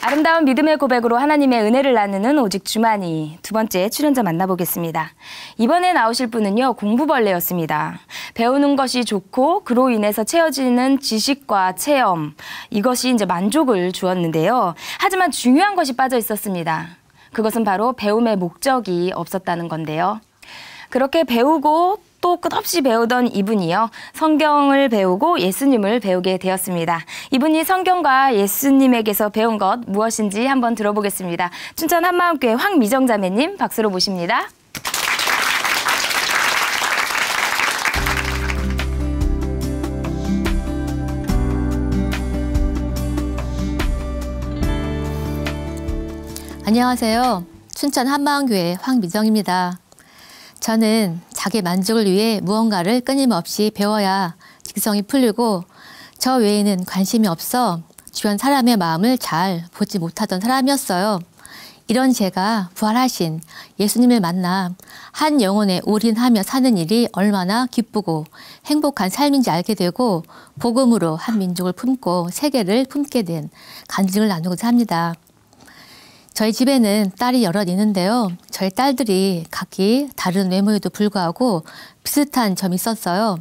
아름다운 믿음의 고백으로 하나님의 은혜를 나누는 오직 주만이 두 번째 출연자 만나보겠습니다. 이번에 나오실 분은요, 공부벌레였습니다. 배우는 것이 좋고 그로 인해서 채워지는 지식과 체험, 이것이 이제 만족을 주었는데요. 하지만 중요한 것이 빠져 있었습니다. 그것은 바로 배움의 목적이 없었다는 건데요. 그렇게 배우고 또 끝없이 배우던 이분이요, 성경을 배우고 예수님을 배우게 되었습니다. 이분이 성경과 예수님에게서 배운 것 무엇인지 한번 들어보겠습니다. 춘천 한마음교회 황미정 자매님 박수로 모십니다. 안녕하세요. 춘천 한마음교회 황미정입니다. 저는 자기 만족을 위해 무언가를 끊임없이 배워야 직성이 풀리고 저 외에는 관심이 없어 주변 사람의 마음을 잘 보지 못하던 사람이었어요. 이런 제가 부활하신 예수님을 만나 한 영혼에 올인하며 사는 일이 얼마나 기쁘고 행복한 삶인지 알게 되고 복음으로 한 민족을 품고 세계를 품게 된 간증을 나누고자 합니다. 저희 집에는 딸이 여럿 있는데요. 저희 딸들이 각기 다른 외모에도 불구하고 비슷한 점이 있었어요.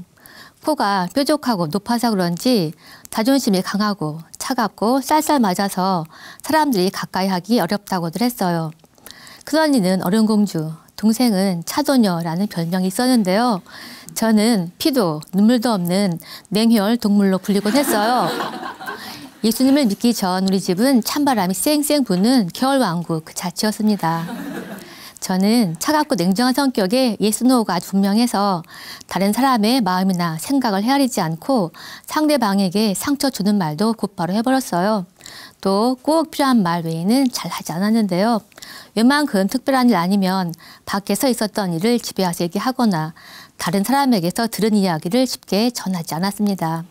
코가 뾰족하고 높아서 그런지 자존심이 강하고 차갑고 쌀쌀 맞아서 사람들이 가까이 하기 어렵다고들 했어요. 큰언니는 어른공주, 동생은 차도녀라는 별명이 있었는데요. 저는 피도 눈물도 없는 냉혈 동물로 불리곤 했어요. 예수님을 믿기 전 우리 집은 찬바람이 쌩쌩 부는 겨울왕국 그 자체였습니다. 저는 차갑고 냉정한 성격에 예스노가 아주 분명해서 다른 사람의 마음이나 생각을 헤아리지 않고 상대방에게 상처 주는 말도 곧바로 해버렸어요. 또 꼭 필요한 말 외에는 잘 하지 않았는데요. 웬만큼 특별한 일 아니면 밖에서 있었던 일을 집에 와서 얘기하거나 다른 사람에게서 들은 이야기를 쉽게 전하지 않았습니다.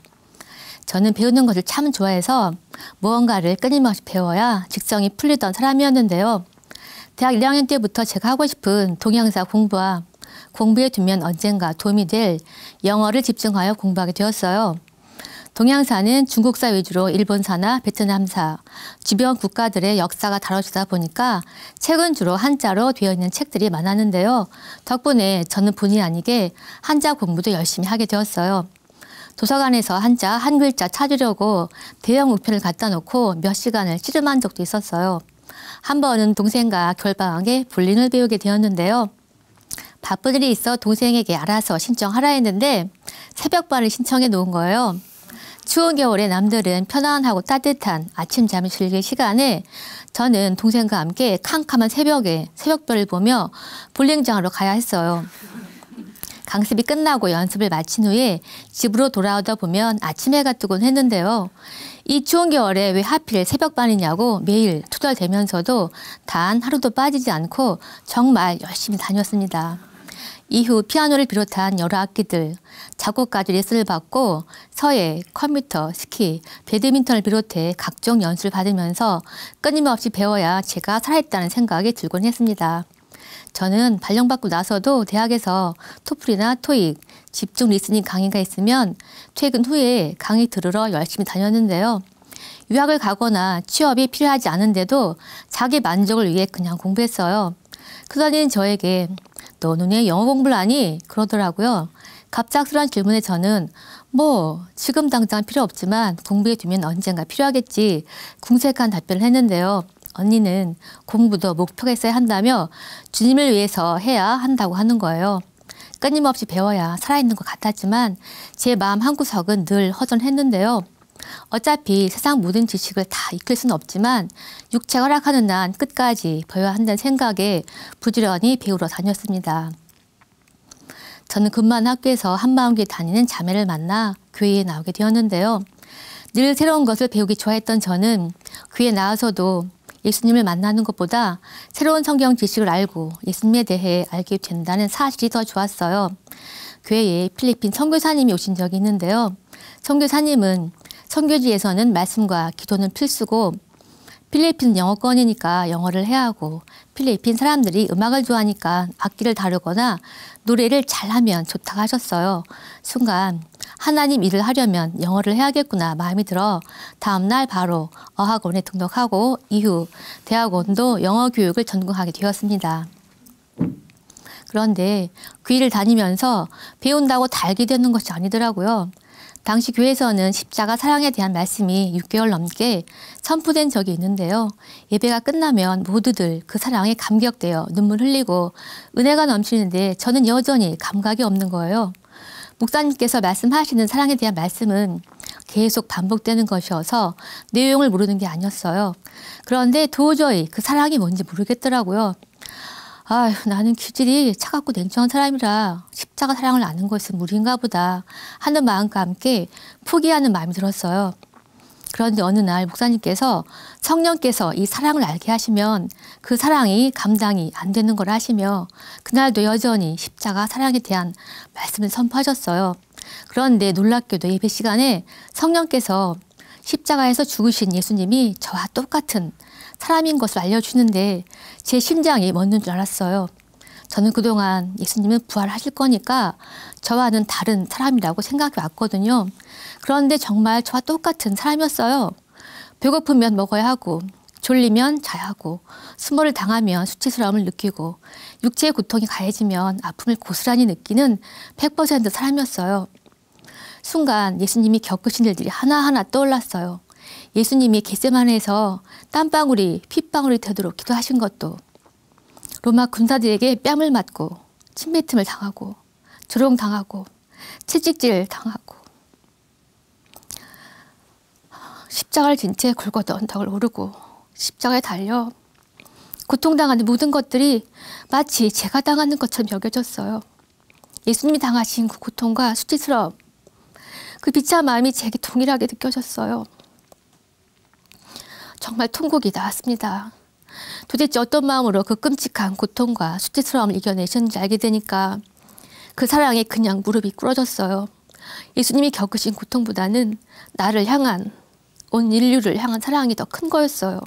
저는 배우는 것을 참 좋아해서 무언가를 끊임없이 배워야 직성이 풀리던 사람이었는데요. 대학 1학년 때부터 제가 하고 싶은 동양사 공부와 공부에 두면 언젠가 도움이 될 영어를 집중하여 공부하게 되었어요. 동양사는 중국사 위주로 일본사나 베트남사, 주변 국가들의 역사가 다뤄지다 보니까 책은 주로 한자로 되어 있는 책들이 많았는데요. 덕분에 저는 본의 아니게 한자 공부도 열심히 하게 되었어요. 도서관에서 한자 한 글자 찾으려고 대형 우편을 갖다 놓고 몇 시간을 씨름한 적도 있었어요. 한 번은 동생과 겨울방학에 볼링을 배우게 되었는데요. 바쁜 일이 있어 동생에게 알아서 신청하라 했는데 새벽반을 신청해 놓은 거예요. 추운 겨울에 남들은 편안하고 따뜻한 아침잠을 즐길 시간에 저는 동생과 함께 캄캄한 새벽에 새벽별을 보며 볼링장으로 가야 했어요. 강습이 끝나고 연습을 마친 후에 집으로 돌아오다 보면 아침 해가 뜨곤 했는데요. 이 추운 겨울에 왜 하필 새벽반이냐고 매일 투덜대면서도 단 하루도 빠지지 않고 정말 열심히 다녔습니다. 이후 피아노를 비롯한 여러 악기들, 작곡까지 레슨을 받고 서예, 컴퓨터, 스키, 배드민턴을 비롯해 각종 연수를 받으면서 끊임없이 배워야 제가 살아있다는 생각이 들곤 했습니다. 저는 발령받고 나서도 대학에서 토플이나 토익, 집중 리스닝 강의가 있으면 퇴근 후에 강의 들으러 열심히 다녔는데요. 유학을 가거나 취업이 필요하지 않은데도 자기 만족을 위해 그냥 공부했어요. 큰언니는 저에게 너 눈에 영어 공부를 하니? 그러더라고요. 갑작스러운 질문에 저는 뭐 지금 당장 필요 없지만 공부해 두면 언젠가 필요하겠지 궁색한 답변을 했는데요. 언니는 공부도 목표가 있어야 한다며 주님을 위해서 해야 한다고 하는 거예요. 끊임없이 배워야 살아있는 것 같았지만 제 마음 한구석은 늘 허전했는데요. 어차피 세상 모든 지식을 다 익힐 수는 없지만 육체가 허락하는 한 끝까지 배워야 한다는 생각에 부지런히 배우러 다녔습니다. 저는 근무한 학교에서 한마음교회 다니는 자매를 만나 교회에 나오게 되었는데요. 늘 새로운 것을 배우기 좋아했던 저는 교회에 나와서도 예수님을 만나는 것보다 새로운 성경 지식을 알고 예수님에 대해 알게 된다는 사실이 더 좋았어요. 교회에 필리핀 선교사님이 오신 적이 있는데요. 선교사님은 선교지에서는 말씀과 기도는 필수고 필리핀 영어권이니까 영어를 해야 하고 필리핀 사람들이 음악을 좋아하니까 악기를 다루거나 노래를 잘하면 좋다고 하셨어요. 순간 하나님 일을 하려면 영어를 해야겠구나 마음이 들어 다음날 바로 어학원에 등록하고 이후 대학원도 영어 교육을 전공하게 되었습니다. 그런데 교회를 다니면서 배운다고 달게 되는 것이 아니더라고요. 당시 교회에서는 십자가 사랑에 대한 말씀이 6개월 넘게 선포된 적이 있는데요. 예배가 끝나면 모두들 그 사랑에 감격되어 눈물 흘리고 은혜가 넘치는데 저는 여전히 감각이 없는 거예요. 목사님께서 말씀하시는 사랑에 대한 말씀은 계속 반복되는 것이어서 내용을 모르는 게 아니었어요. 그런데 도저히 그 사랑이 뭔지 모르겠더라고요. 아휴, 나는 기질이 차갑고 냉정한 사람이라 십자가 사랑을 아는 것은 무리인가 보다 하는 마음과 함께 포기하는 마음이 들었어요. 그런데 어느 날 목사님께서 성령께서 이 사랑을 알게 하시면 그 사랑이 감당이 안 되는 걸 하시며 그날도 여전히 십자가 사랑에 대한 말씀을 선포하셨어요. 그런데 놀랍게도 예배 시간에 성령께서 십자가에서 죽으신 예수님이 저와 똑같은 사람인 것을 알려주는데 제 심장이 멎는 줄 알았어요. 저는 그동안 예수님은 부활하실 거니까 저와는 다른 사람이라고 생각해 왔거든요. 그런데 정말 저와 똑같은 사람이었어요. 배고프면 먹어야 하고 졸리면 자야 하고 수모를 당하면 수치스러움을 느끼고 육체의 고통이 가해지면 아픔을 고스란히 느끼는 100% 사람이었어요. 순간 예수님이 겪으신 일들이 하나하나 떠올랐어요. 예수님이 겟세마네에서 땀방울이 핏방울이 되도록 기도하신 것도 로마 군사들에게 뺨을 맞고 침뱉음을 당하고 조롱당하고 채찍질 당하고 십자가를 진 채 골고다 언덕을 오르고 십자가에 달려 고통당하는 모든 것들이 마치 제가 당하는 것처럼 여겨졌어요. 예수님이 당하신 그 고통과 수치스러움, 그 비참한 마음이 제게 동일하게 느껴졌어요. 정말 통곡이 나왔습니다. 도대체 어떤 마음으로 그 끔찍한 고통과 수치스러움을 이겨내셨는지 알게 되니까 그 사랑에 그냥 무릎이 꿇어졌어요. 예수님이 겪으신 고통보다는 나를 향한, 온 인류를 향한 사랑이 더 큰 거였어요.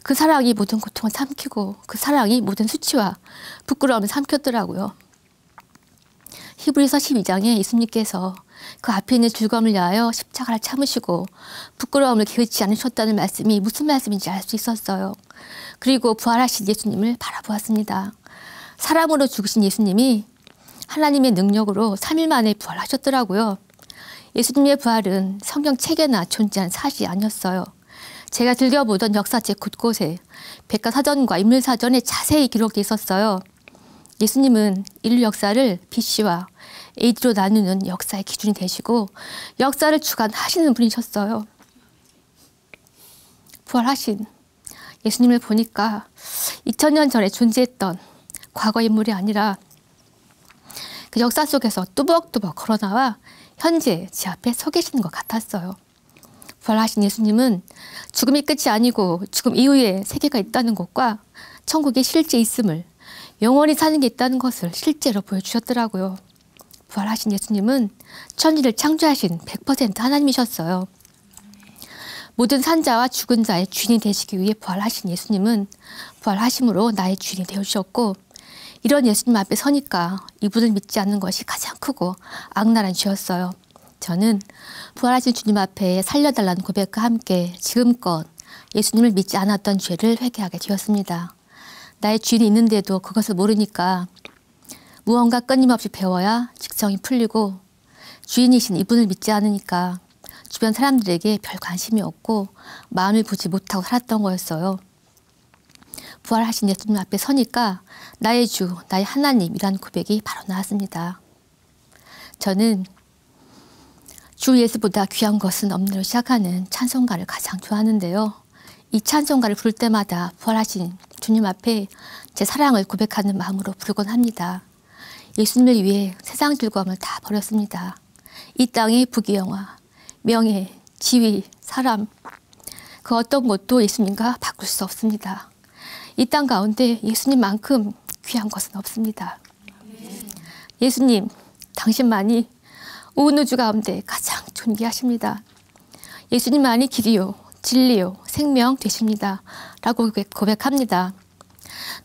그 사랑이 모든 고통을 삼키고 그 사랑이 모든 수치와 부끄러움을 삼켰더라고요. 히브리서 12장에 예수님께서 그 앞에 있는 즐거움을 위하여 십자가를 참으시고 부끄러움을 게으르지 않으셨다는 말씀이 무슨 말씀인지 알 수 있었어요. 그리고 부활하신 예수님을 바라보았습니다. 사람으로 죽으신 예수님이 하나님의 능력으로 3일 만에 부활하셨더라고요. 예수님의 부활은 성경책에나 존재한 사실이 아니었어요. 제가 즐겨보던 역사책 곳곳에 백과사전과 인물사전에 자세히 기록되어 있었어요. 예수님은 인류 역사를 BC와 AD로 나누는 역사의 기준이 되시고 역사를 주관하시는 분이셨어요. 부활하신 예수님을 보니까 2000년 전에 존재했던 과거 인물이 아니라 그 역사 속에서 뚜벅뚜벅 걸어나와 현재 제 앞에 서 계시는 것 같았어요. 부활하신 예수님은 죽음이 끝이 아니고 죽음 이후에 세계가 있다는 것과 천국에 실제 있음을, 영원히 사는 게 있다는 것을 실제로 보여주셨더라고요. 부활하신 예수님은 천지를 창조하신 100% 하나님이셨어요. 모든 산자와 죽은 자의 주인이 되시기 위해 부활하신 예수님은 부활하심으로 나의 주인이 되어주셨고, 이런 예수님 앞에 서니까 이분을 믿지 않는 것이 가장 크고 악랄한 죄였어요. 저는 부활하신 주님 앞에 살려달라는 고백과 함께 지금껏 예수님을 믿지 않았던 죄를 회개하게 되었습니다. 나의 주인이 있는데도 그것을 모르니까 무언가 끊임없이 배워야 직성이 풀리고, 주인이신 이분을 믿지 않으니까 주변 사람들에게 별 관심이 없고 마음을 보지 못하고 살았던 거였어요. 부활하신 예수님 앞에 서니까 나의 주, 나의 하나님이라는 고백이 바로 나왔습니다. 저는 주 예수보다 귀한 것은 없는으로 시작하는 찬송가를 가장 좋아하는데요. 이 찬송가를 부를 때마다 부활하신 주님 앞에 제 사랑을 고백하는 마음으로 부르곤 합니다. 예수님을 위해 세상 즐거움을 다 버렸습니다. 이 땅의 부귀영화, 명예, 지위, 사람, 그 어떤 것도 예수님과 바꿀 수 없습니다. 이 땅 가운데 예수님만큼 귀한 것은 없습니다. 예수님, 당신만이 온 우주 가운데 가장 존귀하십니다. 예수님만이 길이요, 진리요, 생명 되십니다. 라고 고백합니다.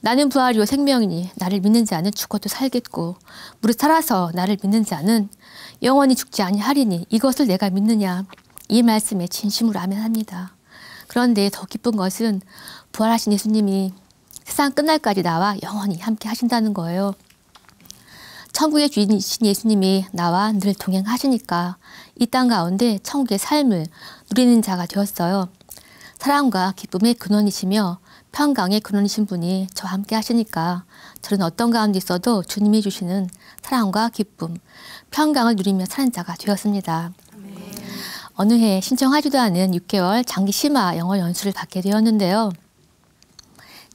나는 부활이요 생명이니 나를 믿는 자는 죽어도 살겠고 무릇 살아서 나를 믿는 자는 영원히 죽지 아니하리니 이것을 내가 믿느냐. 이 말씀에 진심으로 아멘합니다. 그런데 더 기쁜 것은 부활하신 예수님이 세상 끝날까지 나와 영원히 함께 하신다는 거예요. 천국의 주인이신 예수님이 나와 늘 동행하시니까 이 땅 가운데 천국의 삶을 누리는 자가 되었어요. 사랑과 기쁨의 근원이시며 평강의 근원이신 분이 저와 함께 하시니까 저는 어떤 가운데 있어도 주님이 주시는 사랑과 기쁨, 평강을 누리며 사는 자가 되었습니다. 어느 해 신청하지도 않은 6개월 장기 심화 영어 연수를 받게 되었는데요.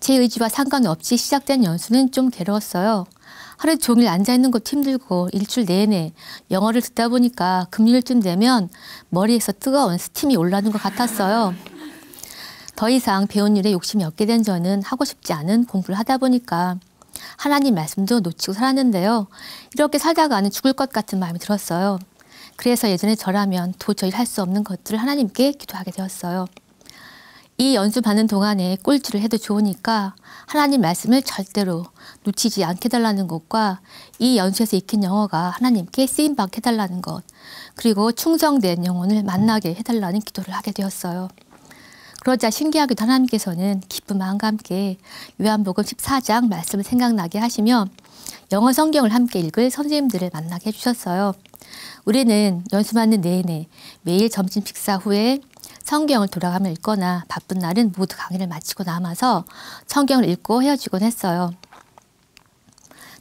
제 의지와 상관없이 시작된 연수는 좀 괴로웠어요. 하루 종일 앉아있는 것도 힘들고 일주일 내내 영어를 듣다 보니까 금요일쯤 되면 머리에서 뜨거운 스팀이 올라오는 것 같았어요. 더 이상 배운 일에 욕심이 없게 된 저는 하고 싶지 않은 공부를 하다 보니까 하나님 말씀도 놓치고 살았는데요. 이렇게 살다가는 죽을 것 같은 마음이 들었어요. 그래서 예전에 저라면 도저히 할 수 없는 것들을 하나님께 기도하게 되었어요. 이 연수 받는 동안에 꼴찌를 해도 좋으니까 하나님 말씀을 절대로 놓치지 않게 해달라는 것과 이 연수에서 익힌 영어가 하나님께 쓰임받게 해달라는 것, 그리고 충성된 영혼을 만나게 해달라는 기도를 하게 되었어요. 그러자 신기하게도 하나님께서는 기쁜 마음과 함께 요한복음 14장 말씀을 생각나게 하시며 영어 성경을 함께 읽을 선생님들을 만나게 해주셨어요. 우리는 연수받는 내내 매일 점심 식사 후에 성경을 돌아가며 읽거나 바쁜 날은 모두 강의를 마치고 남아서 성경을 읽고 헤어지곤 했어요.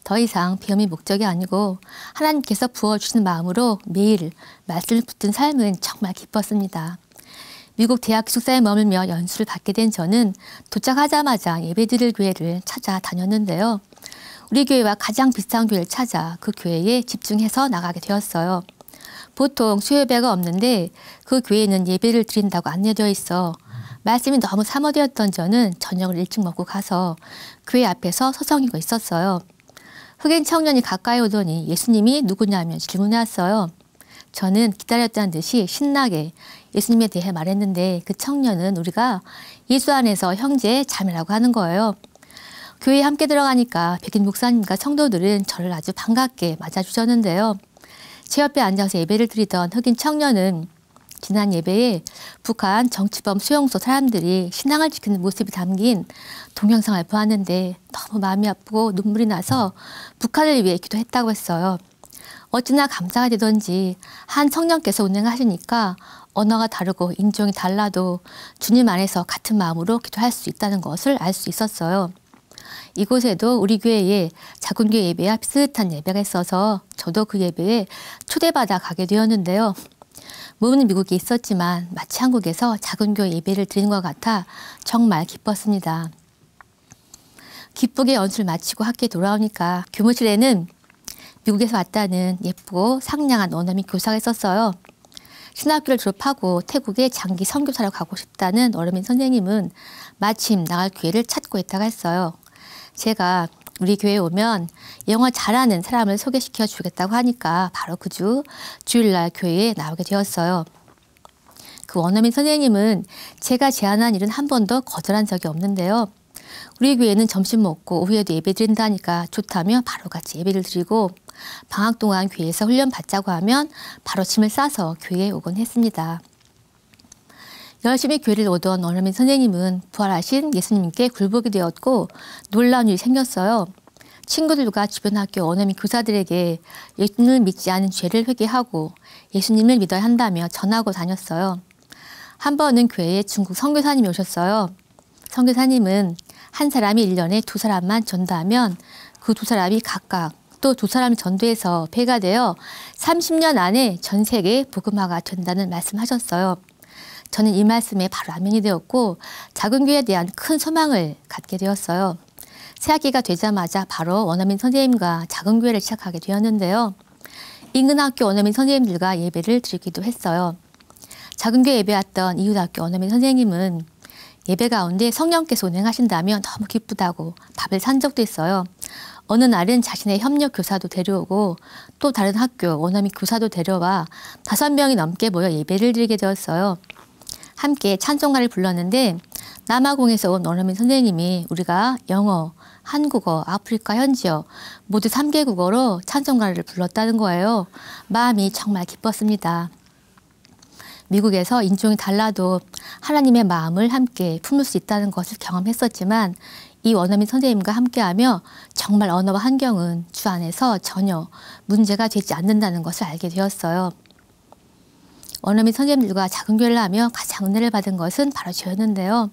더 이상 비염이 목적이 아니고 하나님께서 부어주시는 마음으로 매일 말씀을 붙든 삶은 정말 기뻤습니다. 미국 대학 기숙사에 머물며 연수를 받게 된 저는 도착하자마자 예배드릴 교회를 찾아 다녔는데요. 우리 교회와 가장 비슷한 교회를 찾아 그 교회에 집중해서 나가게 되었어요. 보통 수요예배가 없는데 그 교회는 예배를 드린다고 안내되어 있어 말씀이 너무 사모되었던 저는 저녁을 일찍 먹고 가서 교회 앞에서 서성이고 있었어요. 흑인 청년이 가까이 오더니 예수님이 누구냐며 질문해 왔어요. 저는 기다렸다는 듯이 신나게 예수님에 대해 말했는데 그 청년은 우리가 예수 안에서 형제, 자매라고 하는 거예요. 교회에 함께 들어가니까 백인 목사님과 성도들은 저를 아주 반갑게 맞아주셨는데요. 제 옆에 앉아서 예배를 드리던 흑인 청년은 지난 예배에 북한 정치범 수용소 사람들이 신앙을 지키는 모습이 담긴 동영상을 보았는데 너무 마음이 아프고 눈물이 나서 북한을 위해 기도했다고 했어요. 어찌나 감사가 되던지 한 청년께서 운행하시니까 언어가 다르고 인종이 달라도 주님 안에서 같은 마음으로 기도할 수 있다는 것을 알 수 있었어요. 이곳에도 우리 교회에 작은 교회 예배와 비슷한 예배가 있어서 저도 그 예배에 초대받아 가게 되었는데요. 몸은 미국에 있었지만 마치 한국에서 작은 교회 예배를 드리는 것 같아 정말 기뻤습니다. 기쁘게 연수를 마치고 학교에 돌아오니까 교무실에는 미국에서 왔다는 예쁘고 상냥한 원어민 교사가 있었어요. 신학교를 졸업하고 태국에 장기 선교사로 가고 싶다는 원어민 선생님은 마침 나갈 기회를 찾고 있다고 했어요. 제가 우리 교회에 오면 영어 잘하는 사람을 소개시켜 주겠다고 하니까 바로 그 주 주일날 교회에 나오게 되었어요. 그 원어민 선생님은 제가 제안한 일은 한 번도 거절한 적이 없는데요. 우리 교회는 점심 먹고 오후에도 예배 드린다니까 좋다며 바로 같이 예배를 드리고 방학 동안 교회에서 훈련 받자고 하면 바로 짐을 싸서 교회에 오곤 했습니다. 열심히 교회를 오던 원어민 선생님은 부활하신 예수님께 굴복이 되었고 놀라운 일이 생겼어요. 친구들과 주변 학교 원어민 교사들에게 예수님을 믿지 않은 죄를 회개하고 예수님을 믿어야 한다며 전하고 다녔어요. 한 번은 교회에 중국 선교사님이 오셨어요. 선교사님은 한 사람이 1년에 2사람만 전도하면 그 2사람이 각각 또 2사람이 전도해서 배가 되어 30년 안에 전 세계 복음화가 된다는 말씀하셨어요. 저는 이 말씀에 바로 아멘이 되었고 작은 교회에 대한 큰 소망을 갖게 되었어요. 새학기가 되자마자 바로 원어민 선생님과 작은 교회를 시작하게 되었는데요. 인근 학교 원어민 선생님들과 예배를 드리기도 했어요. 작은 교회 예배 왔던 이웃학교 원어민 선생님은 예배 가운데 성령께서 운행하신다면 너무 기쁘다고 밥을 산 적도 있어요. 어느 날은 자신의 협력 교사도 데려오고 또 다른 학교 원어민 교사도 데려와 5명이 넘게 모여 예배를 드리게 되었어요. 함께 찬송가를 불렀는데 남아공에서 온 원어민 선생님이 우리가 영어 한국어, 아프리카 현지어 모두 3개국어로 찬송가를 불렀다는 거예요. 마음이 정말 기뻤습니다. 미국에서 인종이 달라도 하나님의 마음을 함께 품을 수 있다는 것을 경험했었지만 이 원어민 선생님과 함께하며 정말 언어와 환경은 주 안에서 전혀 문제가 되지 않는다는 것을 알게 되었어요. 원어민 선생님들과 작은 교회를 하며 가장 은혜를 받은 것은 바로 저였는데요.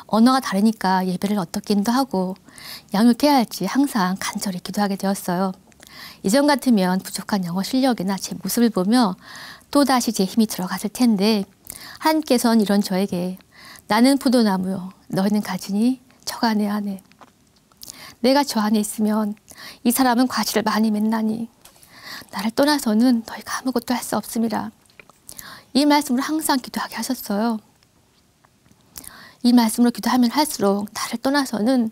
언어가 다르니까 예배를 어떻게도 하고 양육해야 할지 항상 간절히 기도하게 되었어요. 이전 같으면 부족한 영어 실력이나 제 모습을 보며 또다시 제 힘이 들어갔을 텐데 하나님께서는 이런 저에게 나는 포도나무요 너희는 가지니 저가 내 안에 내가 저 안에 있으면 이 사람은 과실을 많이 맺나니 나를 떠나서는 너희가 아무것도 할 수 없음이라. 이 말씀으로 항상 기도하게 하셨어요. 이 말씀으로 기도하면 할수록 나를 떠나서는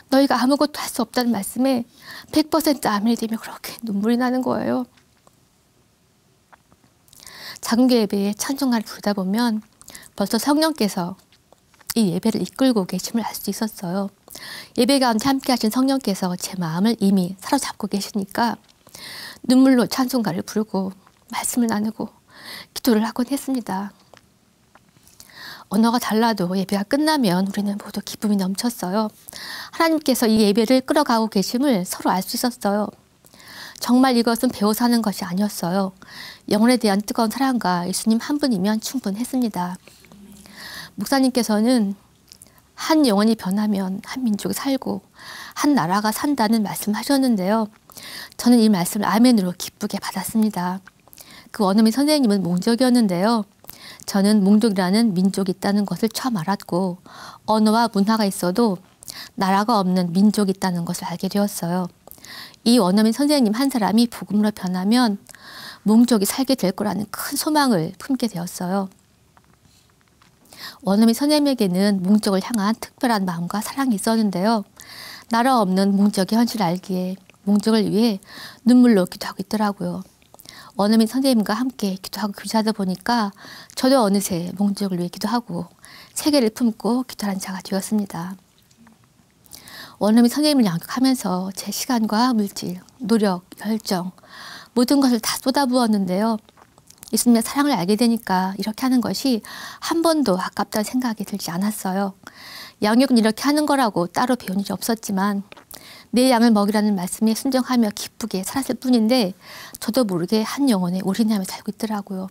너희가 아무것도 할 수 없다는 말씀에 100% 아멘이 되며 그렇게 눈물이 나는 거예요. 작은 교회 예배에 찬송가를 부르다 보면 벌써 성령께서 이 예배를 이끌고 계심을 알 수 있었어요. 예배 가운데 함께 하신 성령께서 제 마음을 이미 사로잡고 계시니까 눈물로 찬송가를 부르고 말씀을 나누고 기도를 하곤 했습니다. 언어가 달라도 예배가 끝나면 우리는 모두 기쁨이 넘쳤어요. 하나님께서 이 예배를 끌어가고 계심을 서로 알 수 있었어요. 정말 이것은 배워서 하는 것이 아니었어요. 영혼에 대한 뜨거운 사랑과 예수님 한 분이면 충분했습니다. 목사님께서는 한 영혼이 변하면 한 민족이 살고 한 나라가 산다는 말씀하셨는데요. 저는 이 말씀을 아멘으로 기쁘게 받았습니다. 그 원어민 선생님은 몽족이었는데요. 저는 몽족이라는 민족이 있다는 것을 처음 알았고 언어와 문화가 있어도 나라가 없는 민족이 있다는 것을 알게 되었어요. 이 원어민 선생님 한 사람이 복음으로 변하면 몽족이 살게 될 거라는 큰 소망을 품게 되었어요. 원어민 선생님에게는 몽족을 향한 특별한 마음과 사랑이 있었는데요. 나라 없는 몽족의 현실을 알기에 몽족을 위해 눈물로 기도하고 있더라고요. 원어민 선생님과 함께 기도하고 교제하다 보니까 저도 어느새 몽족을 위해 기도하고 세계를 품고 기도하는 자가 되었습니다. 원어민 선생님을 양육하면서 제 시간과 물질, 노력, 열정 모든 것을 다 쏟아부었는데요. 예수님의 사랑을 알게 되니까 이렇게 하는 것이 한 번도 아깝다는 생각이 들지 않았어요. 양육은 이렇게 하는 거라고 따로 배운 일이 없었지만 내 양을 먹이라는 말씀에 순종하며 기쁘게 살았을 뿐인데 저도 모르게 한 영혼에 올인하며 살고 있더라고요.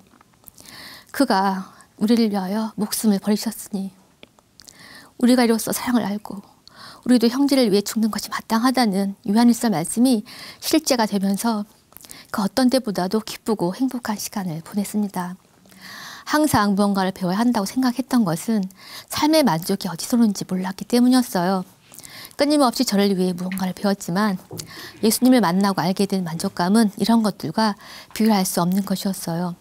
그가 우리를 위하여 목숨을 버리셨으니 우리가 이로써 사랑을 알고 우리도 형제를 위해 죽는 것이 마땅하다는 요한일서 말씀이 실제가 되면서 그 어떤 때보다도 기쁘고 행복한 시간을 보냈습니다. 항상 무언가를 배워야 한다고 생각했던 것은 삶의 만족이 어디서 오는지 몰랐기 때문이었어요. 끊임없이 저를 위해 무언가를 배웠지만 예수님을 만나고 알게 된 만족감은 이런 것들과 비교할 수 없는 것이었어요.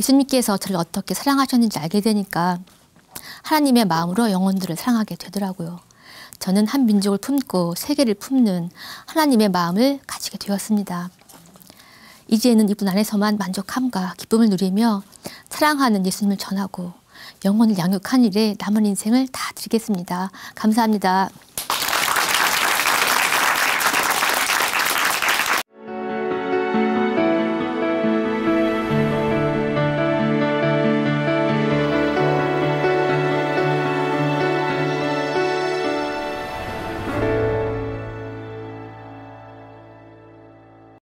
예수님께서 저를 어떻게 사랑하셨는지 알게 되니까 하나님의 마음으로 영혼들을 사랑하게 되더라고요. 저는 한 민족을 품고 세계를 품는 하나님의 마음을 가지게 되었습니다. 이제는 이분 안에서만 만족함과 기쁨을 누리며 사랑하는 예수님을 전하고 영혼을 양육한 일에 남은 인생을 다 드리겠습니다. 감사합니다.